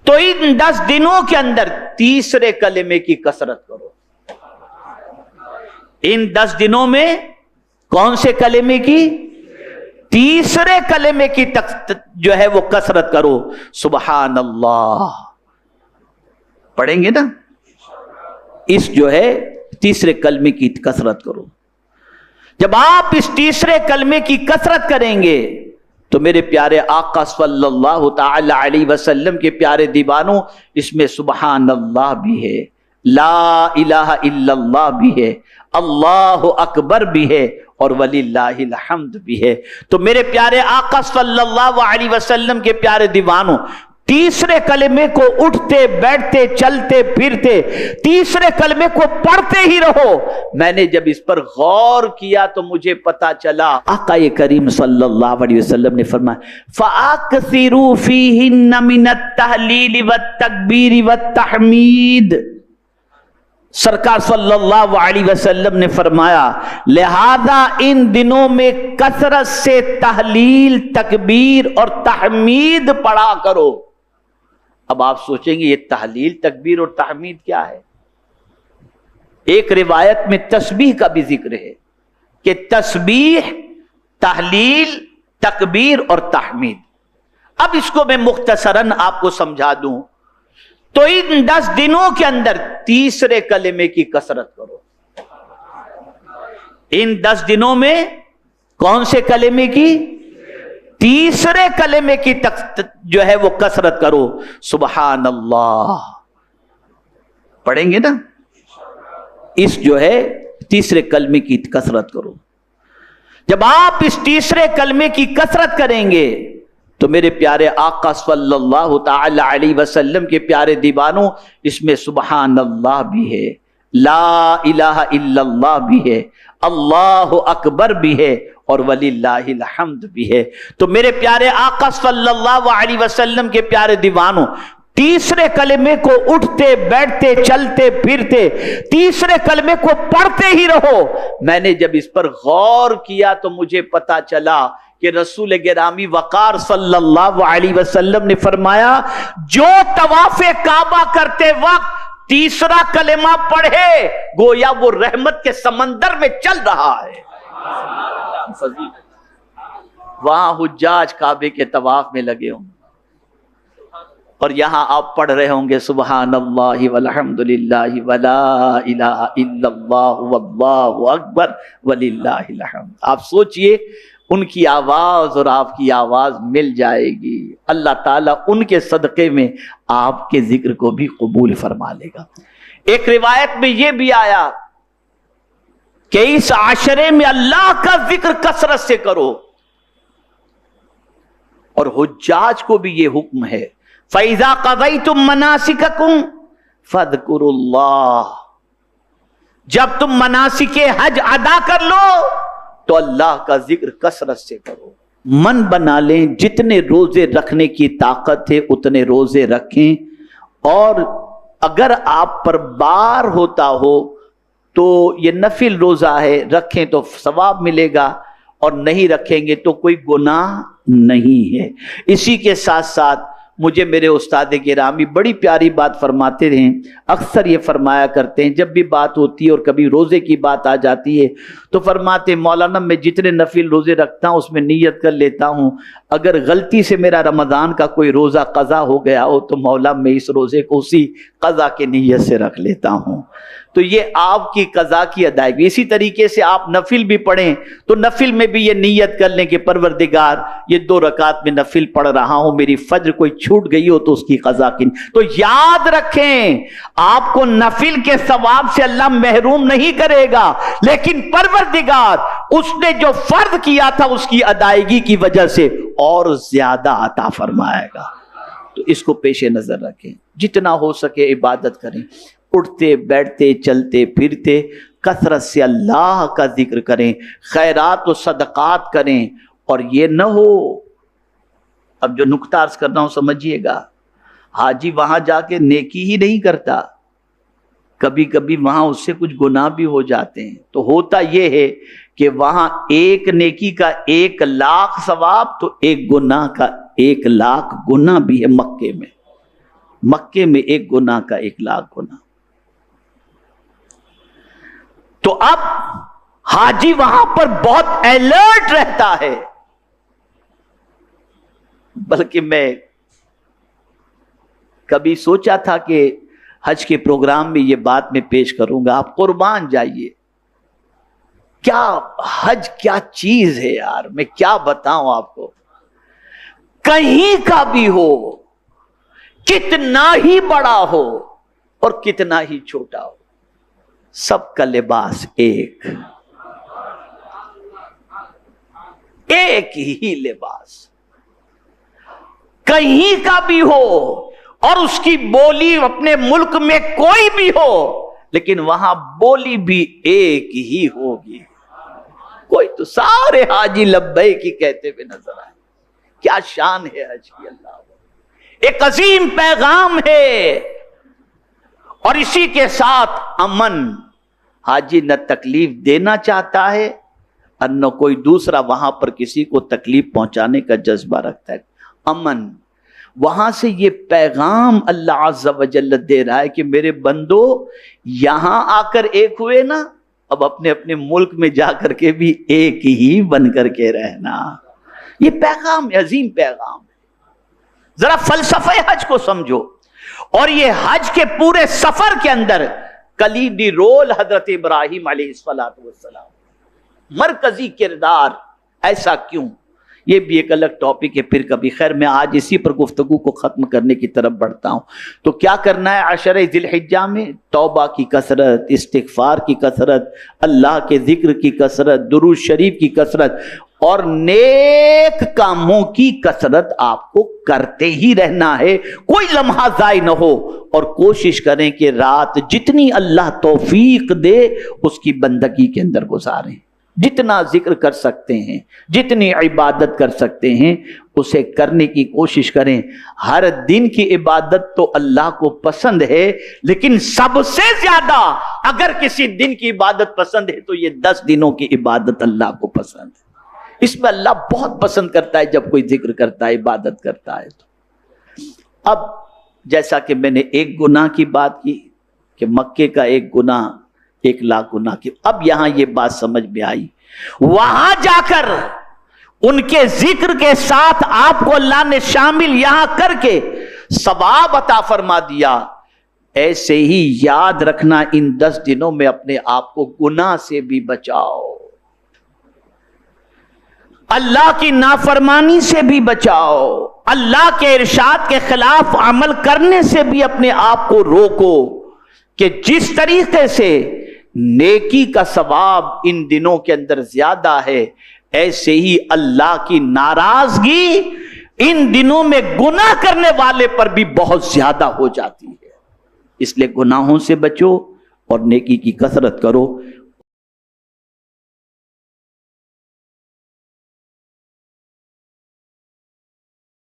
تو ان 10 دنوں کے اندر تیسرے کلمے کی کثرت کرو. ان 10 دنوں میں کون سے کلمے کی؟ تیسرے کلمے کی جو ہے وہ کثرت کرو. سبحان اللہ پڑھیں گے نا. اس جو ہے تیسرے کلمے کی کثرت کرو. جب آپ اس تیسرے کلمے کی کثرت کریں گے تو میرے پیارے آقا صلی اللہ تعالی علیہ وسلم کے پیارے دیوانوں، اس میں سبحان اللہ بھی ہے، لا الہ الا اللہ بھی ہے، اللہ اکبر بھی ہے، اور وللہ الحمد بھی ہے. تو میرے پیارے آقا صلی اللہ علیہ وسلم کے پیارے دیوانوں، تیسرے کلمے کو اٹھتے بیٹھتے چلتے پھرتے تیسرے کلمے کو پڑھتے ہی رہو. میں نے جب اس پر غور کیا تو مجھے پتا چلا آقا کریم صلی اللہ علیہ وسلم نے فرمایا فَأَكْثِرُوا فِيهِنَّ مِنَ التَّهْلِيلِ وَالتَّكْبِيرِ وَالتَّحْمِيدِ. سرکار صلی اللہ علیہ وسلم نے فرمایا لہذا ان دنوں میں کثرت سے تحلیل، تکبیر اور تحمید پڑھا کرو. اب آپ سوچیں گے یہ تحلیل، تکبیر اور تحمید کیا ہے؟ ایک روایت میں تسبیح کا بھی ذکر ہے کہ تسبیح، تحلیل، تکبیر اور تحمید. اب اس کو میں مختصراً آپ کو سمجھا دوں تو ان 10 دنوں کے اندر تیسرے کلمے کی کثرت کرو. ان 10 دنوں میں کون سے کلمے کی؟ تیسرے کلمے کی جو ہے وہ کثرت کرو. سبحان اللہ پڑھیں گے نا. اس جو ہے تیسرے کلمے کی کثرت کرو. جب آپ اس تیسرے کلمے کی کثرت کریں گے تو میرے پیارے آقا صلی اللہ تعالی علیہ وسلم کے پیارے دیوانوں، اس میں سبحان اللہ بھی ہے، لا الہ الا اللہ بھی ہے، اللہ اکبر بھی ہے، اور وللہ الحمد بھی ہے. تو میرے پیارے آقا صلی اللہ علیہ وسلم کے پیارے دیوانوں، تیسرے کلمے کو اٹھتے بیٹھتے چلتے پھرتے تیسرے کلمے کو پڑھتے ہی رہو. میں نے جب اس پر غور کیا تو مجھے پتا چلا کہ رسول گرامی وقار صلی اللہ علیہ وسلم نے فرمایا جو طواف کعبہ کرتے وقت تیسرا کلمہ پڑھے گویا وہ رحمت کے سمندر میں چل رہا ہے. وہاں حجاج کعبے کے طواف میں لگے ہوں اور یہاں آپ پڑھ رہے ہوں گے سبحان اللہ والحمد للہ ولا الہ الا اللہ واللہ اکبر وللہ الحمد. آپ سوچئے ان کی آواز اور آپ کی آواز مل جائے گی. اللہ تعالیٰ ان کے صدقے میں آپ کے ذکر کو بھی قبول فرما لے گا. ایک روایت میں یہ بھی آیا کہ اس عشرے میں اللہ کا ذکر کثرت سے کرو. اور حجاج کو بھی یہ حکم ہے فَإِذَا قَضَيْتُم مَّنَاسِكَكُمْ فَاذْكُرُوا اللَّهَ. جب تم مناسک حج ادا کر لو تو اللہ کا ذکر کثرت سے کرو. من بنا لیں جتنے روزے رکھنے کی طاقت ہے اتنے روزے رکھیں، اور اگر آپ پر بار ہوتا ہو تو یہ نفل روزہ ہے، رکھیں تو ثواب ملے گا، اور نہیں رکھیں گے تو کوئی گناہ نہیں ہے. اسی کے ساتھ ساتھ مجھے میرے استاد گرامی بڑی پیاری بات فرماتے رہے. اکثر یہ فرمایا کرتے ہیں جب بھی بات ہوتی ہے اور کبھی روزے کی بات آ جاتی ہے تو فرماتے ہیں مولانا میں جتنے نفل روزے رکھتا ہوں اس میں نیت کر لیتا ہوں اگر غلطی سے میرا رمضان کا کوئی روزہ قضا ہو گیا ہو تو مولا میں اس روزے کو اسی قضا کے نیت سے رکھ لیتا ہوں. تو یہ آپ کی قضا کی ادائیگی. اسی طریقے سے آپ نفل بھی پڑھیں تو نفل میں بھی یہ نیت کر لیں کہ پروردگار یہ 2 رکعت میں نفل پڑھ رہا ہوں، میری فجر کوئی چھوٹ گئی ہو تو اس کی قضا کی. تو یاد رکھیں آپ کو نفل کے ثواب سے اللہ محروم نہیں کرے گا، لیکن پروردگار اس نے جو فرض کیا تھا اس کی ادائیگی کی وجہ سے اور زیادہ عطا فرمائے گا. تو اس کو پیش نظر رکھیں. جتنا ہو سکے عبادت کریں، اٹھتے بیٹھتے چلتے پھرتے کثرت سے اللہ کا ذکر کریں، خیرات و صدقات کریں. اور یہ نہ ہو، اب جو نکتہ عرض کرنا ہوں سمجھیے گا، حاجی وہاں جا کے نیکی ہی نہیں کرتا، کبھی کبھی وہاں اس سے کچھ گناہ بھی ہو جاتے ہیں. تو ہوتا یہ ہے کہ وہاں ایک نیکی کا 1,00,000 ثواب تو ایک گناہ کا 1,00,000 گناہ بھی ہے مکے میں. مکے میں 1 گناہ کا 1,00,000 گناہ. تو اب حاجی وہاں پر بہت الرٹ رہتا ہے. بلکہ میں کبھی سوچا تھا کہ حج کے پروگرام میں یہ بات میں پیش کروں گا. آپ قربان جائیے, کیا حج کیا چیز ہے یار, میں کیا بتاؤں آپ کو. کہیں کا بھی ہو, کتنا ہی بڑا ہو اور کتنا ہی چھوٹا ہو, سب کا لباس ایک ہی لباس. کہیں کا بھی ہو اور اس کی بولی اپنے ملک میں کوئی بھی ہو, لیکن وہاں بولی بھی ایک ہی ہوگی. کوئی تو سارے حاجی لبیک کی کہتے ہوئے نظر آئے. کیا شان ہے حج کی اللہ, ایک عظیم پیغام ہے. اور اسی کے ساتھ امن. حاجی نہ تکلیف دینا چاہتا ہے اور نہ کوئی دوسرا وہاں پر کسی کو تکلیف پہنچانے کا جذبہ رکھتا ہے. امن. وہاں سے یہ پیغام اللہ عز و جل دے رہا ہے کہ میرے بندو, یہاں آ کر ایک ہوئے نا, اب اپنے اپنے ملک میں جا کر کے بھی ایک ہی بن کر کے رہنا. یہ پیغام عظیم پیغام ہے. ذرا فلسفہ حج کو سمجھو. اور یہ حج کے پورے سفر کے اندر کلیدی رول حضرت ابراہیم علیہ السلام, مرکزی کردار. ایسا کیوں؟ یہ بھی ایک الگ ٹاپک ہے, پھر کبھی. خیر میں آج اسی پر گفتگو کو ختم کرنے کی طرف بڑھتا ہوں. تو کیا کرنا ہے عشرہ ذی الحجہ میں؟ توبہ کی کثرت, استغفار کی کثرت, اللہ کے ذکر کی کثرت, درود شریف کی کثرت اور نیک کاموں کی کثرت آپ کو کرتے ہی رہنا ہے. کوئی لمحہ ضائع نہ ہو. اور کوشش کریں کہ رات جتنی اللہ توفیق دے اس کی بندگی کے اندر گزاریں. جتنا ذکر کر سکتے ہیں, جتنی عبادت کر سکتے ہیں, اسے کرنے کی کوشش کریں. ہر دن کی عبادت تو اللہ کو پسند ہے, لیکن سب سے زیادہ اگر کسی دن کی عبادت پسند ہے تو یہ 10 دنوں کی عبادت اللہ کو پسند ہے. اس میں اللہ بہت پسند کرتا ہے جب کوئی ذکر کرتا ہے, عبادت کرتا ہے. تو اب جیسا کہ میں نے 1 گناہ کی بات کی کہ مکے کا 1 گناہ 1,00,000 گناہ کی, اب یہاں یہ بات سمجھ میں آئی. وہاں جا کر ان کے ذکر کے ساتھ آپ کو اللہ نے شامل یہاں کر کے ثواب عطا فرما دیا. ایسے ہی یاد رکھنا ان 10 دنوں میں اپنے آپ کو گناہ سے بھی بچاؤ, اللہ کی نافرمانی سے بھی بچاؤ, اللہ کے ارشاد کے خلاف عمل کرنے سے بھی اپنے آپ کو روکو. کہ جس طریقے سے نیکی کا ثواب ان دنوں کے اندر زیادہ ہے, ایسے ہی اللہ کی ناراضگی ان دنوں میں گناہ کرنے والے پر بھی بہت زیادہ ہو جاتی ہے. اس لیے گناہوں سے بچو اور نیکی کی کثرت کرو.